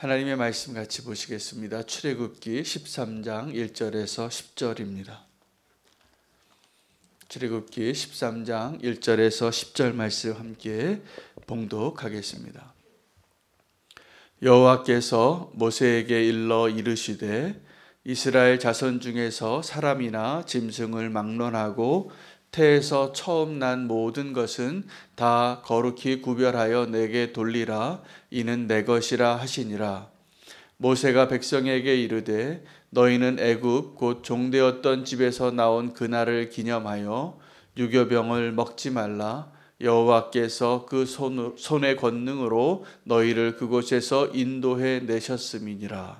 하나님의 말씀 같이 보시겠습니다. 출애굽기 13장 1절에서 10절입니다. 출애굽기 13장 1절에서 10절 말씀 함께 봉독하겠습니다. 여호와께서 모세에게 일러 이르시되 이스라엘 자손 중에서 사람이나 짐승을 막론하고 태에서 처음 난 모든 것은 다 거룩히 구별하여 내게 돌리라. 이는 내 것이라 하시니라. 모세가 백성에게 이르되 너희는 애굽 곧 종되었던 집에서 나온 그날을 기념하여 유교병을 먹지 말라. 여호와께서 그 손의 권능으로 너희를 그곳에서 인도해 내셨음이니라.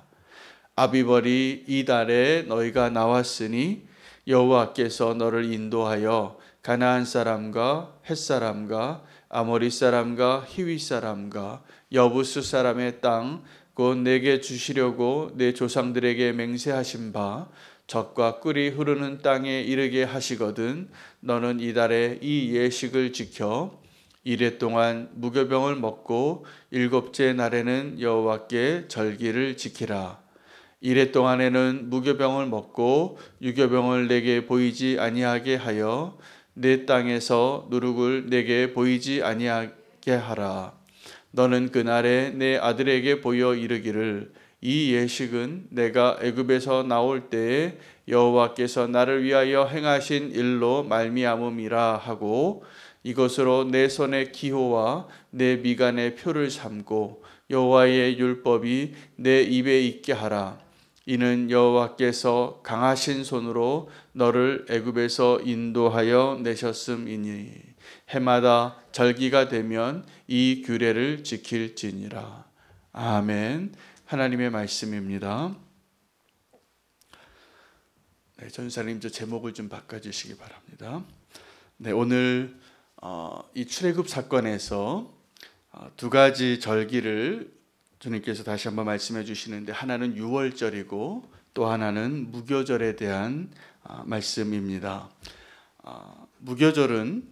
아비벌이 이달에 너희가 나왔으니 여호와께서 너를 인도하여 가나안 사람과 헷 사람과 아모리 사람과 히위 사람과 여부스 사람의 땅 곧 내게 주시려고 내 조상들에게 맹세하신 바 젖과 꿀이 흐르는 땅에 이르게 하시거든 너는 이달에 이 예식을 지켜 이레 동안 무교병을 먹고 일곱째 날에는 여호와께 절기를 지키라. 이레 동안에는 무교병을 먹고 유교병을 내게 보이지 아니하게 하여 내 땅에서 누룩을 내게 보이지 아니하게 하라. 너는 그날에 내 아들에게 보여 이르기를 이 예식은 내가 애굽에서 나올 때에 여호와께서 나를 위하여 행하신 일로 말미암음이라 하고 이것으로 내 손의 기호와 내 미간의 표를 삼고 여호와의 율법이 내 입에 있게 하라. 이는 여호와께서 강하신 손으로 너를 애굽에서 인도하여 내셨음이니 해마다 절기가 되면 이 규례를 지킬지니라. 아멘. 하나님의 말씀입니다. 네, 전사님 저 제목을 좀 바꿔주시기 바랍니다. 네, 오늘 이 출애굽 사건에서 두 가지 절기를 주님께서 다시 한번 말씀해 주시는데 하나는 유월절이고 또 하나는 무교절에 대한 말씀입니다. 무교절은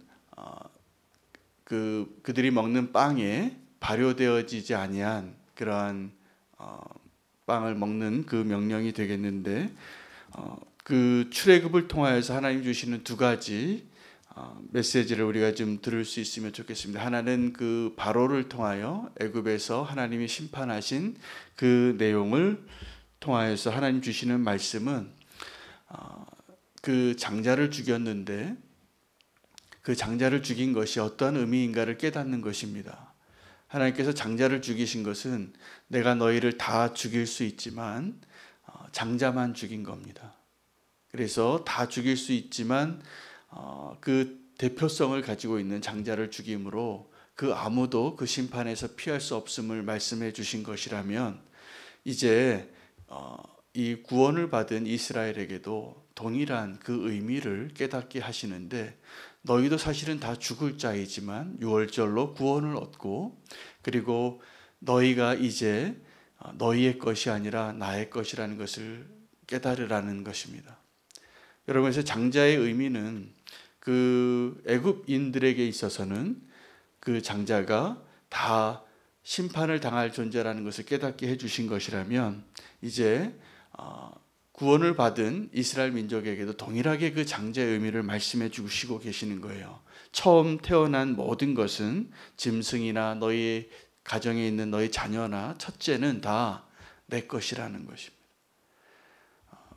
그들이 먹는 빵에 발효되어지지 아니한 그러한 빵을 먹는 그 명령이 되겠는데 그 출애굽을 통하여서 하나님 주시는 두 가지 메시지를 우리가 좀 들을 수 있으면 좋겠습니다. 하나는 그 바로를 통하여 애굽에서 하나님이 심판하신 그 내용을 통하여서 하나님 주시는 말씀은 그 장자를 죽였는데 그 장자를 죽인 것이 어떠한 의미인가를 깨닫는 것입니다. 하나님께서 장자를 죽이신 것은 내가 너희를 다 죽일 수 있지만 장자만 죽인 겁니다. 그래서 다 죽일 수 있지만 그 대표성을 가지고 있는 장자를 죽임으로 그 아무도 그 심판에서 피할 수 없음을 말씀해 주신 것이라면 이제 이 구원을 받은 이스라엘에게도 동일한 그 의미를 깨닫게 하시는데 너희도 사실은 다 죽을 자이지만 유월절로 구원을 얻고 그리고 너희가 이제 너희의 것이 아니라 나의 것이라는 것을 깨달으라는 것입니다. 여러분, 그래서 장자의 의미는 그 애굽인들에게 있어서는 그 장자가 다 심판을 당할 존재라는 것을 깨닫게 해주신 것이라면 이제 구원을 받은 이스라엘 민족에게도 동일하게 그 장자의 의미를 말씀해 주시고 계시는 거예요. 처음 태어난 모든 것은 짐승이나 너희 가정에 있는 너희 자녀나 첫째는 다 내 것이라는 것입니다.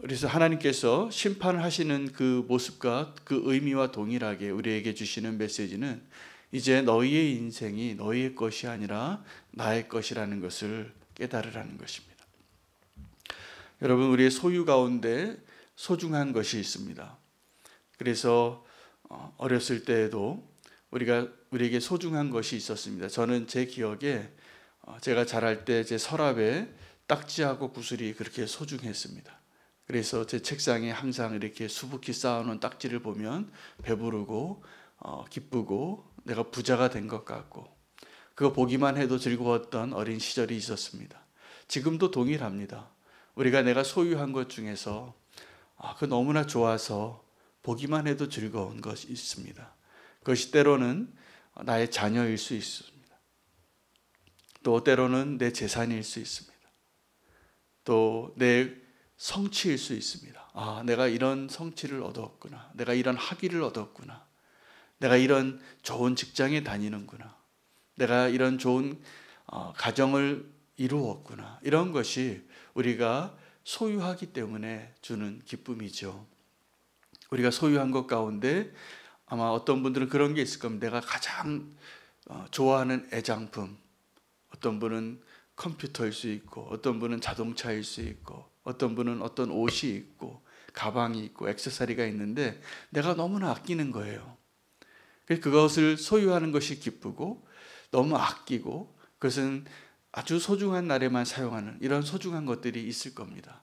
그래서 하나님께서 심판을 하시는 그 모습과 그 의미와 동일하게 우리에게 주시는 메시지는 이제 너희의 인생이 너희의 것이 아니라 나의 것이라는 것을 깨달으라는 것입니다. 여러분, 우리의 소유 가운데 소중한 것이 있습니다. 그래서 어렸을 때에도 우리에게 소중한 것이 있었습니다. 저는 제 기억에 제가 자랄 때 제 서랍에 딱지하고 구슬이 그렇게 소중했습니다. 그래서 제 책상에 항상 이렇게 수북히 쌓아놓은 딱지를 보면 배부르고 기쁘고 내가 부자가 된 것 같고 그거 보기만 해도 즐거웠던 어린 시절이 있었습니다. 지금도 동일합니다. 우리가 내가 소유한 것 중에서 그 너무나 좋아서 보기만 해도 즐거운 것이 있습니다. 그것이 때로는 나의 자녀일 수 있습니다. 또 때로는 내 재산일 수 있습니다. 또 내 성취일 수 있습니다. 아, 내가 이런 성취를 얻었구나. 내가 이런 학위를 얻었구나. 내가 이런 좋은 직장에 다니는구나. 내가 이런 좋은 가정을 이루었구나. 이런 것이 우리가 소유하기 때문에 주는 기쁨이죠. 우리가 소유한 것 가운데 아마 어떤 분들은 그런 게 있을 겁니다. 내가 가장 좋아하는 애장품, 어떤 분은 컴퓨터일 수 있고, 어떤 분은 자동차일 수 있고, 어떤 분은 어떤 옷이 있고, 가방이 있고, 액세서리가 있는데 내가 너무나 아끼는 거예요. 그것을 소유하는 것이 기쁘고, 너무 아끼고, 그것은 아주 소중한 날에만 사용하는 이런 소중한 것들이 있을 겁니다.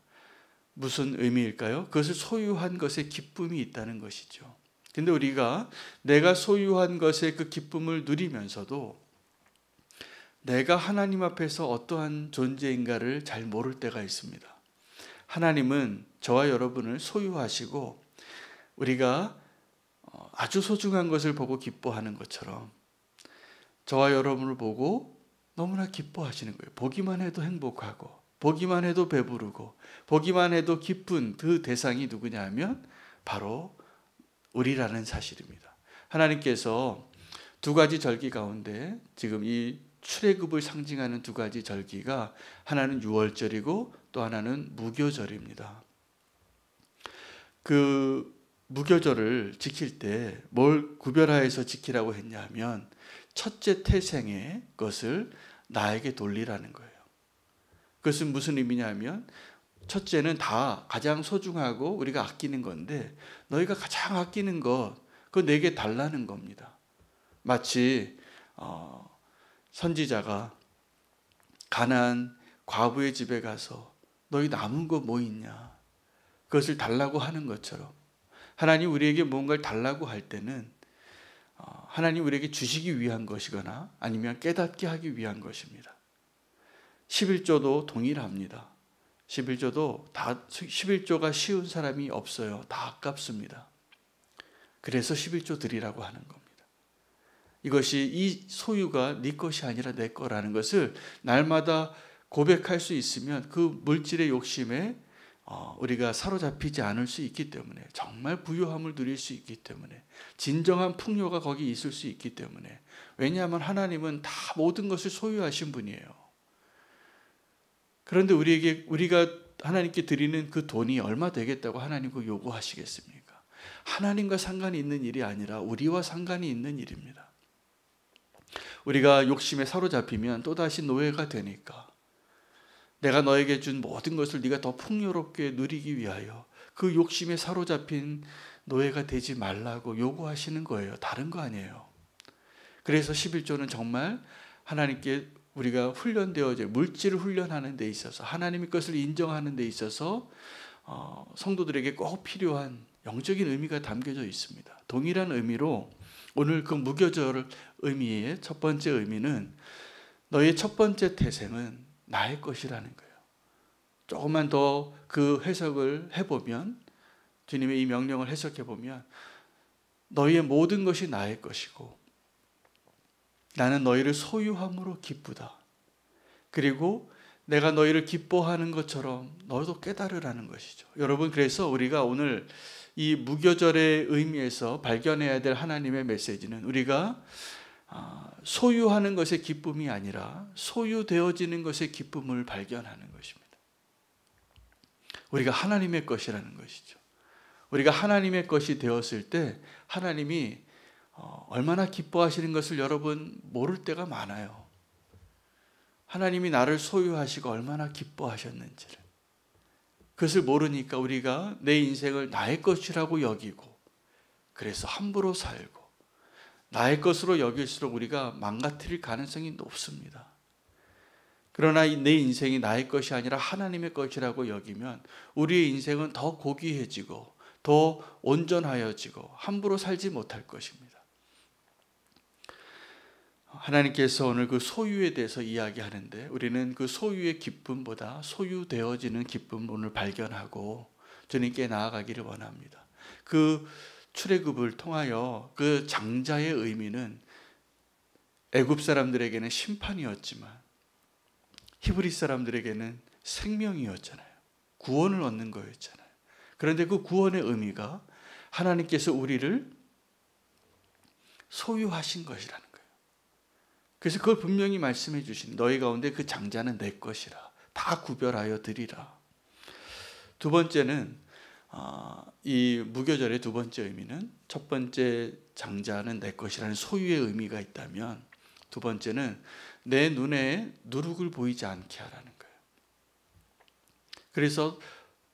무슨 의미일까요? 그것을 소유한 것에 기쁨이 있다는 것이죠. 근데 우리가 내가 소유한 것의 그 기쁨을 누리면서도 내가 하나님 앞에서 어떠한 존재인가를 잘 모를 때가 있습니다. 하나님은 저와 여러분을 소유하시고 우리가 아주 소중한 것을 보고 기뻐하는 것처럼 저와 여러분을 보고 너무나 기뻐하시는 거예요. 보기만 해도 행복하고, 보기만 해도 배부르고, 보기만 해도 기쁜 그 대상이 누구냐 하면 바로 우리라는 사실입니다. 하나님께서 두 가지 절기 가운데 지금 이 출애굽을 상징하는 두 가지 절기가 하나는 유월절이고 또 하나는 무교절입니다. 그 무교절을 지킬 때 뭘 구별하여서 지키라고 했냐면 첫째 태생의 것을 나에게 돌리라는 거예요. 그것은 무슨 의미냐면 첫째는 다 가장 소중하고 우리가 아끼는 건데 너희가 가장 아끼는 것 그거 내게 달라는 겁니다. 마치 선지자가 가나안 과부의 집에 가서 너희 남은 거 뭐 있냐 그것을 달라고 하는 것처럼 하나님 우리에게 뭔가를 달라고 할 때는 하나님 우리에게 주시기 위한 것이거나 아니면 깨닫게 하기 위한 것입니다. 11조도 동일합니다. 11조가 쉬운 사람이 없어요. 다 아깝습니다. 그래서 11조 드리라고 하는 겁니다. 이것이 이 소유가 네 것이 아니라 내 거라는 것을 날마다 고백할 수 있으면 그 물질의 욕심에 우리가 사로잡히지 않을 수 있기 때문에 정말 부유함을 누릴 수 있기 때문에 진정한 풍요가 거기 있을 수 있기 때문에 왜냐하면 하나님은 다 모든 것을 소유하신 분이에요. 그런데 우리가 하나님께 드리는 그 돈이 얼마 되겠다고 하나님께 요구하시겠습니까? 하나님과 상관이 있는 일이 아니라 우리와 상관이 있는 일입니다. 우리가 욕심에 사로잡히면 또다시 노예가 되니까 내가 너에게 준 모든 것을 네가 더 풍요롭게 누리기 위하여 그 욕심에 사로잡힌 노예가 되지 말라고 요구하시는 거예요. 다른 거 아니에요. 그래서 11조는 정말 하나님께 우리가 훈련되어져 물질을 훈련하는 데 있어서 하나님의 것을 인정하는 데 있어서 성도들에게 꼭 필요한 영적인 의미가 담겨져 있습니다. 동일한 의미로 오늘 그 무교절 의미의 첫 번째 의미는 너의 첫 번째 태생은 나의 것이라는 거예요. 조금만 더 그 해석을 해보면 주님의 이 명령을 해석해보면 너희의 모든 것이 나의 것이고 나는 너희를 소유함으로 기쁘다. 그리고 내가 너희를 기뻐하는 것처럼 너희도 깨달으라는 것이죠. 여러분 그래서 우리가 오늘 이 무교절의 의미에서 발견해야 될 하나님의 메시지는 우리가 소유하는 것의 기쁨이 아니라 소유되어지는 것의 기쁨을 발견하는 것입니다. 우리가 하나님의 것이라는 것이죠. 우리가 하나님의 것이 되었을 때 하나님이 얼마나 기뻐하시는 것을 여러분 모를 때가 많아요. 하나님이 나를 소유하시고 얼마나 기뻐하셨는지를 그것을 모르니까 우리가 내 인생을 나의 것이라고 여기고 그래서 함부로 살고 나의 것으로 여길수록 우리가 망가뜨릴 가능성이 높습니다. 그러나 내 인생이 나의 것이 아니라 하나님의 것이라고 여기면 우리의 인생은 더 고귀해지고 더 온전하여지고 함부로 살지 못할 것입니다. 하나님께서 오늘 그 소유에 대해서 이야기하는데 우리는 그 소유의 기쁨보다 소유되어지는 기쁨을 오늘 발견하고 주님께 나아가기를 원합니다. 그 출애굽을 통하여 그 장자의 의미는 애굽 사람들에게는 심판이었지만 히브리 사람들에게는 생명이었잖아요. 구원을 얻는 거였잖아요. 그런데 그 구원의 의미가 하나님께서 우리를 소유하신 것이라는 거예요. 그래서 그걸 분명히 말씀해 주신, 너희 가운데 그 장자는 내 것이라, 다 구별하여 드리라. 두 번째는 이 무교절의 두 번째 의미는, 첫 번째 장자는 내 것이라는 소유의 의미가 있다면, 두 번째는 내 눈에 누룩을 보이지 않게 하라는 거예요. 그래서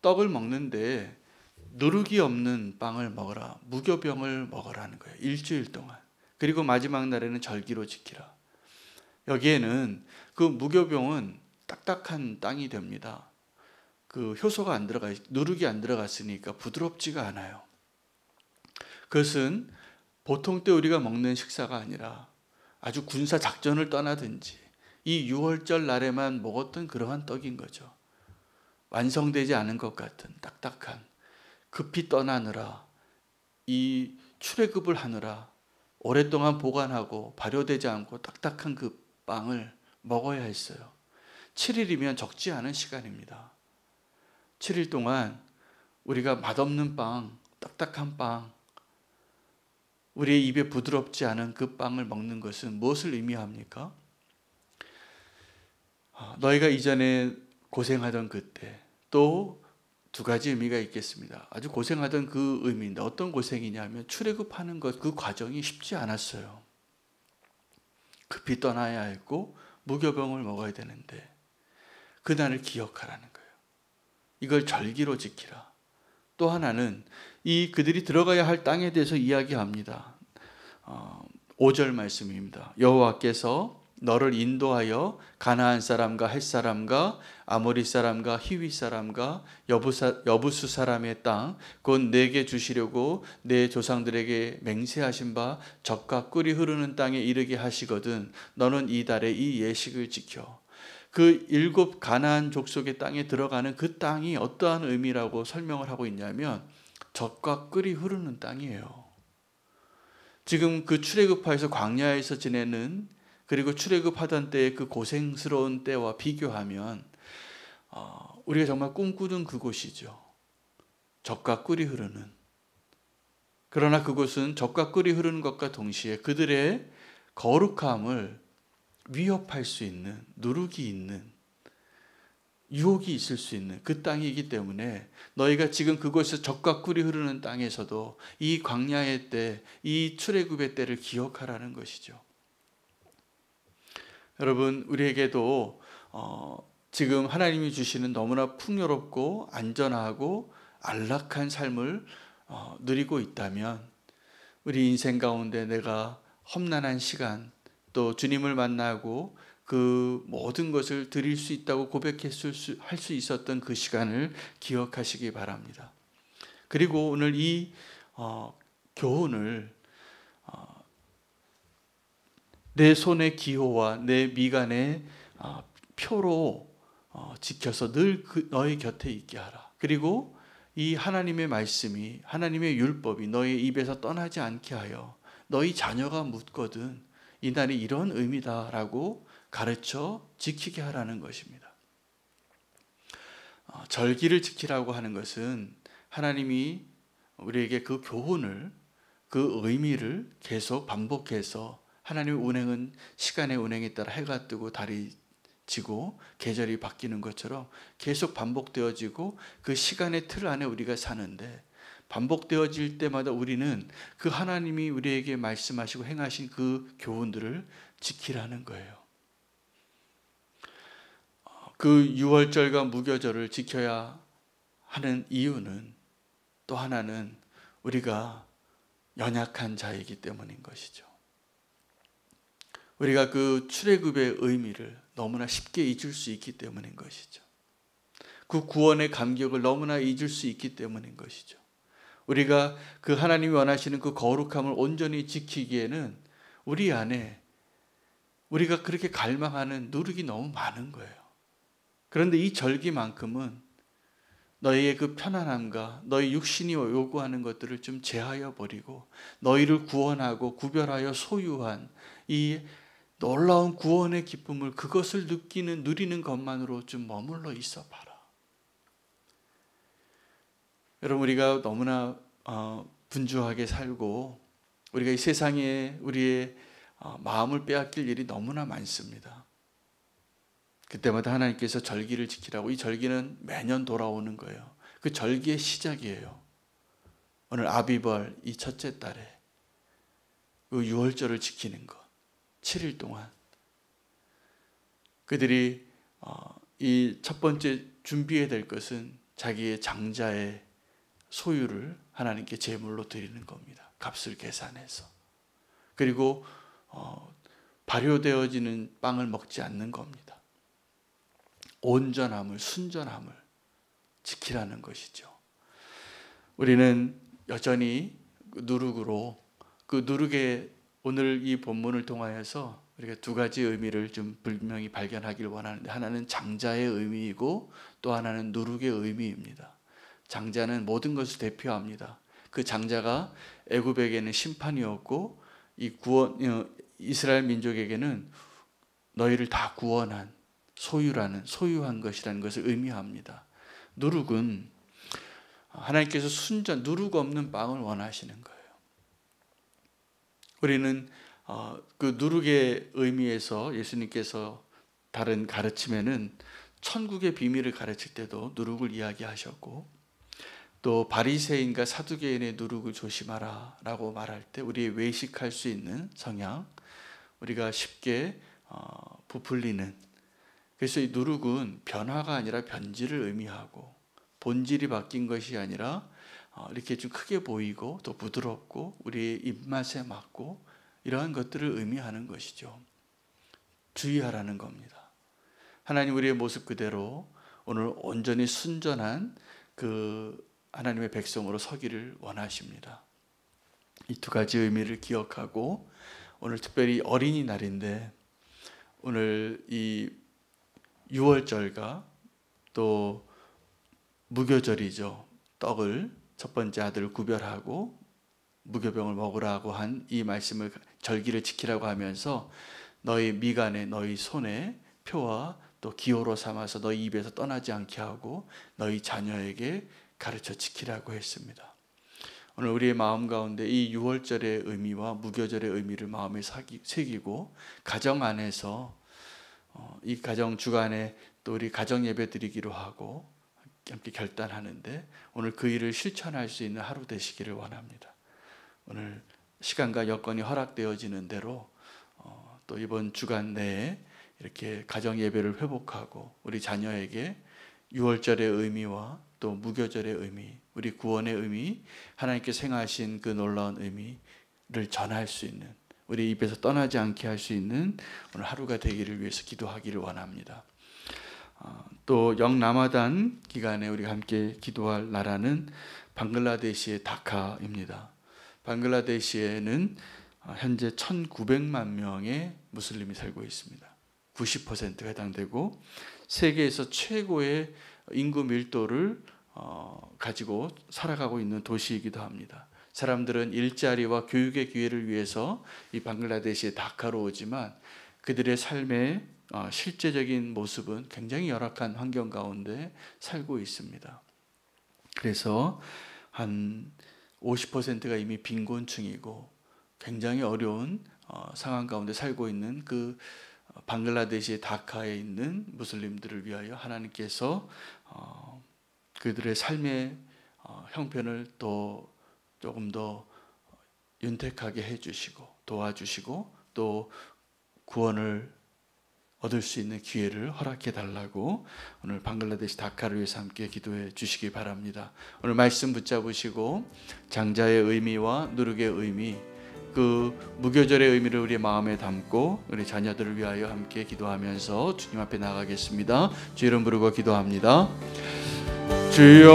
떡을 먹는데 누룩이 없는 빵을 먹어라, 무교병을 먹으라는 거예요. 일주일 동안. 그리고 마지막 날에는 절기로 지키라. 여기에는 그 무교병은 딱딱한 땅이 됩니다. 그 효소가 안 들어가, 누룩이 안 들어갔으니까 부드럽지가 않아요. 그것은 보통 때 우리가 먹는 식사가 아니라 아주 군사 작전을 떠나든지 이 6월절 날에만 먹었던 그러한 떡인 거죠. 완성되지 않은 것 같은 딱딱한, 급히 떠나느라, 이 출애굽을 하느라 오랫동안 보관하고 발효되지 않고 딱딱한 그 빵을 먹어야 했어요. 7일이면 적지 않은 시간입니다. 7일 동안 우리가 맛없는 빵, 딱딱한 빵, 우리의 입에 부드럽지 않은 그 빵을 먹는 것은 무엇을 의미합니까? 너희가 이전에 고생하던 그때, 또 두 가지 의미가 있겠습니다. 아주 고생하던 그 의미인데, 어떤 고생이냐면 출애굽하는 것, 그 과정이 쉽지 않았어요. 급히 떠나야 했고 무교병을 먹어야 되는데 그날을 기억하라는 거예요. 이걸 절기로 지키라. 또 하나는 이 그들이 들어가야 할 땅에 대해서 이야기합니다. 5절 말씀입니다. 여호와께서 너를 인도하여 가나안 사람과 헷 사람과 아모리 사람과 히위 사람과 여부수 사람의 땅 곧 내게 주시려고 내 조상들에게 맹세하신 바 젖과 꿀이 흐르는 땅에 이르게 하시거든 너는 이 달에 이 예식을 지켜. 그 7 가나안 족속의 땅에 들어가는 그 땅이 어떠한 의미라고 설명을 하고 있냐면 젖과 꿀이 흐르는 땅이에요. 지금 그 출애굽하여서 광야에서 지내는, 그리고 출애굽하던 때의 그 고생스러운 때와 비교하면 우리가 정말 꿈꾸던 그곳이죠. 젖과 꿀이 흐르는. 그러나 그곳은 젖과 꿀이 흐르는 것과 동시에 그들의 거룩함을 위협할 수 있는, 누룩이 있는, 유혹이 있을 수 있는 그 땅이기 때문에 너희가 지금 그곳에서 젖과 꿀이 흐르는 땅에서도 이 광야의 때, 이 출애굽의 때를 기억하라는 것이죠. 여러분, 우리에게도 지금 하나님이 주시는 너무나 풍요롭고 안전하고 안락한 삶을 누리고 있다면, 우리 인생 가운데 내가 험난한 시간, 또 주님을 만나고 그 모든 것을 드릴 수 있다고 고백할 수 있었던 그 시간을 기억하시기 바랍니다. 그리고 오늘 이 교훈을 내 손의 기호와 내 미간의 표로 지켜서 늘 너희 곁에 있게 하라. 그리고 이 하나님의 말씀이, 하나님의 율법이 너희 입에서 떠나지 않게 하여 너희 자녀가 묻거든 이 날이 이런 의미다라고 가르쳐 지키게 하라는 것입니다. 절기를 지키라고 하는 것은 하나님이 우리에게 그 교훈을, 그 의미를 계속 반복해서, 하나님의 운행은 시간의 운행에 따라 해가 뜨고 달이 지고 계절이 바뀌는 것처럼 계속 반복되어지고 그 시간의 틀 안에 우리가 사는데, 반복되어질 때마다 우리는 그 하나님이 우리에게 말씀하시고 행하신 그 교훈들을 지키라는 거예요. 그 6월절과 무교절을 지켜야 하는 이유는 또 하나는 우리가 연약한 자이기 때문인 것이죠. 우리가 그 출애굽의 의미를 너무나 쉽게 잊을 수 있기 때문인 것이죠. 그 구원의 감격을 너무나 잊을 수 있기 때문인 것이죠. 우리가 그 하나님이 원하시는 그 거룩함을 온전히 지키기에는 우리 안에 우리가 그렇게 갈망하는 누룩이 너무 많은 거예요. 그런데 이 절기만큼은 너희의 그 편안함과 너희 육신이 요구하는 것들을 좀 제하여 버리고 너희를 구원하고 구별하여 소유한 이 놀라운 구원의 기쁨을 그것을 누리는 것만으로 좀 머물러 있어 봐라. 여러분, 우리가 너무나 분주하게 살고 우리가 이 세상에 우리의 마음을 빼앗길 일이 너무나 많습니다. 그때마다 하나님께서 절기를 지키라고, 이 절기는 매년 돌아오는 거예요. 그 절기의 시작이에요. 오늘 아비벌 이 첫째 달에 그 유월절을 지키는 것, 7일 동안 그들이 이 첫 번째 준비해야 될 것은 자기의 장자의 소유를 하나님께 제물로 드리는 겁니다. 값을 계산해서. 그리고 발효되어지는 빵을 먹지 않는 겁니다. 온전함을, 순전함을 지키라는 것이죠. 우리는 여전히 누룩으로, 그 누룩의 오늘 이 본문을 통하여서 우리가 두 가지 의미를 좀 분명히 발견하길 원하는데, 하나는 장자의 의미이고 또 하나는 누룩의 의미입니다. 장자는 모든 것을 대표합니다. 그 장자가 애굽에게는 심판이었고 이스라엘 민족에게는 너희를 다 구원한 소유한 것이라는 것을 의미합니다. 누룩은 하나님께서 누룩 없는 빵을 원하시는 거예요. 우리는 그 누룩의 의미에서 예수님께서 다른 가르침에는 천국의 비밀을 가르칠 때도 누룩을 이야기하셨고, 또 바리새인과 사두개인의 누룩을 조심하라 라고 말할 때 우리 외식할 수 있는 성향, 우리가 쉽게 부풀리는, 그래서 이 누룩은 변화가 아니라 변질을 의미하고, 본질이 바뀐 것이 아니라 이렇게 좀 크게 보이고 또 부드럽고 우리의 입맛에 맞고 이러한 것들을 의미하는 것이죠. 주의하라는 겁니다. 하나님 우리의 모습 그대로 오늘 온전히 순전한 그 하나님의 백성으로 서기를 원하십니다. 이 두 가지 의미를 기억하고, 오늘 특별히 어린이날인데 오늘 이 유월절과 또 무교절이죠. 떡을 첫 번째 아들을 구별하고 무교병을 먹으라고 한 이 말씀을, 절기를 지키라고 하면서 너희 미간에 너희 손에 표와 또 기호로 삼아서 너희 입에서 떠나지 않게 하고 너희 자녀에게 가르쳐 지키라고 했습니다. 오늘 우리의 마음 가운데 이 유월절의 의미와 무교절의 의미를 마음에 새기고, 가정 안에서 이 가정 주간에 또 우리 가정 예배 드리기로 하고 함께 결단하는데, 오늘 그 일을 실천할 수 있는 하루 되시기를 원합니다. 오늘 시간과 여건이 허락되어지는 대로 또 이번 주간 내에 이렇게 가정 예배를 회복하고 우리 자녀에게 유월절의 의미와 또 무교절의 의미, 우리 구원의 의미, 하나님께서 행하신 그 놀라운 의미를 전할 수 있는, 우리 입에서 떠나지 않게 할 수 있는 오늘 하루가 되기를 위해서 기도하기를 원합니다. 또 영라마단 기간에 우리가 함께 기도할 나라는 방글라데시의 다카입니다. 방글라데시에는 현재 1900만 명의 무슬림이 살고 있습니다. 90%가 해당되고 세계에서 최고의 인구 밀도를 가지고 살아가고 있는 도시이기도 합니다. 사람들은 일자리와 교육의 기회를 위해서 이 방글라데시의 다카로 오지만 그들의 삶의 실제적인 모습은 굉장히 열악한 환경 가운데 살고 있습니다. 그래서 한 50%가 이미 빈곤층이고 굉장히 어려운 상황 가운데 살고 있는 그 방글라데시의 다카에 있는 무슬림들을 위하여 하나님께서 그들의 삶의 형편을 또 조금 더 윤택하게 해주시고 도와주시고 또 구원을 얻을 수 있는 기회를 허락해 달라고 오늘 방글라데시 다카를 위해서 함께 기도해 주시기 바랍니다. 오늘 말씀 붙잡으시고 장자의 의미와 누룩의 의미, 그 무교절의 의미를 우리의 마음에 담고 우리 자녀들을 위하여 함께 기도하면서 주님 앞에 나가겠습니다. 주 이름 부르고 기도합니다. 주여